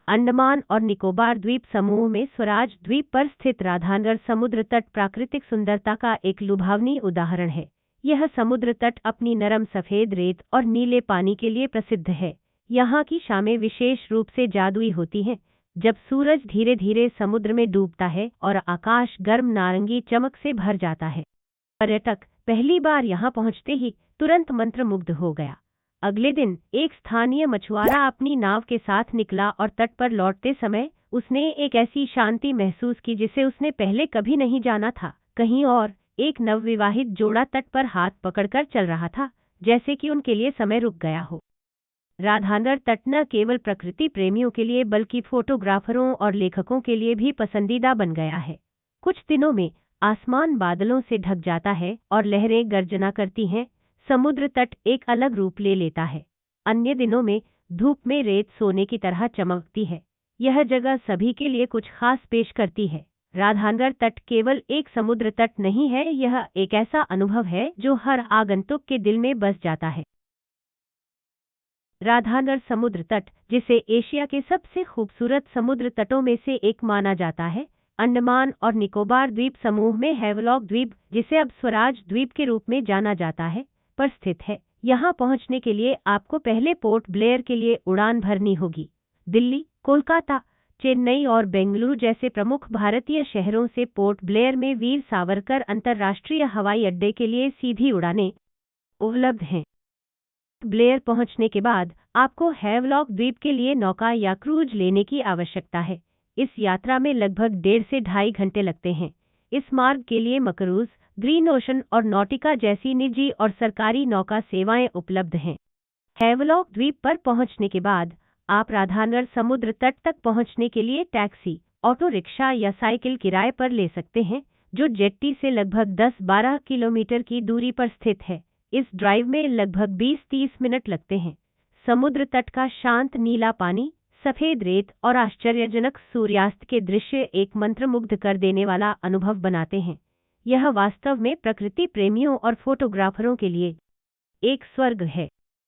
अंडमान और निकोबार द्वीप समूह में स्वराज द्वीप पर स्थित राधानगढ़ समुद्र तट प्राकृतिक सुंदरता का एक लुभावनी उदाहरण है। यह समुद्र तट अपनी नरम सफेद रेत और नीले पानी के लिए प्रसिद्ध है। यहाँ की शामें विशेष रूप से जादुई होती हैं, जब सूरज धीरे धीरे समुद्र में डूबता है और आकाश गर्म नारंगी चमक से भर जाता है। पर्यटक पहली बार यहाँ पहुँचते ही तुरंत मंत्रमुग्ध हो गया। अगले दिन एक स्थानीय मछुआरा अपनी नाव के साथ निकला और तट पर लौटते समय उसने एक ऐसी शांति महसूस की जिसे उसने पहले कभी नहीं जाना था। कहीं और एक नवविवाहित जोड़ा तट पर हाथ पकड़कर चल रहा था, जैसे कि उनके लिए समय रुक गया हो। राधानगढ़ तट न केवल प्रकृति प्रेमियों के लिए बल्कि फोटोग्राफरों और लेखकों के लिए भी पसंदीदा बन गया है। कुछ दिनों में आसमान बादलों से ढक जाता है और लहरें गर्जना करती हैं। समुद्र तट एक अलग रूप ले लेता है। अन्य दिनों में धूप में रेत सोने की तरह चमकती है। यह जगह सभी के लिए कुछ खास पेश करती है। राधानगढ़ तट केवल एक समुद्र तट नहीं है, यह एक ऐसा अनुभव है जो हर आगंतुक के दिल में बस जाता है। राधानगढ़ समुद्र तट, जिसे एशिया के सबसे खूबसूरत समुद्र तटों में से एक माना जाता है, अंडमान और निकोबार द्वीप समूह में हैवलॉक द्वीप, जिसे अब स्वराज द्वीप के रूप में जाना जाता है, पर स्थित है। यहाँ पहुँचने के लिए आपको पहले पोर्ट ब्लेयर के लिए उड़ान भरनी होगी। दिल्ली, कोलकाता, चेन्नई और बेंगलुरु जैसे प्रमुख भारतीय शहरों से पोर्ट ब्लेयर में वीर सावरकर अंतर्राष्ट्रीय हवाई अड्डे के लिए सीधी उड़ानें उपलब्ध हैं। ब्लेयर पहुंचने के बाद आपको हैवलॉक द्वीप के लिए नौका या क्रूज लेने की आवश्यकता है। इस यात्रा में लगभग 1.5 से 2.5 घंटे लगते हैं। इस मार्ग के लिए मकरूज, ग्रीन ओशन और नॉटिका जैसी निजी और सरकारी नौका सेवाएं उपलब्ध हैं। हैवलॉक द्वीप पर पहुंचने के बाद आप राधानगढ़ समुद्र तट तक पहुंचने के लिए टैक्सी, ऑटो रिक्शा या साइकिल किराए पर ले सकते हैं, जो जेट्टी से लगभग 10-12 किलोमीटर की दूरी पर स्थित है। इस ड्राइव में लगभग 20-30 मिनट लगते हैं। समुद्र तट का शांत नीला पानी, सफेद रेत और आश्चर्यजनक सूर्यास्त के दृश्य एक मंत्रमुग्ध कर देने वाला अनुभव बनाते हैं। यह वास्तव में प्रकृति प्रेमियों और फोटोग्राफरों के लिए एक स्वर्ग है।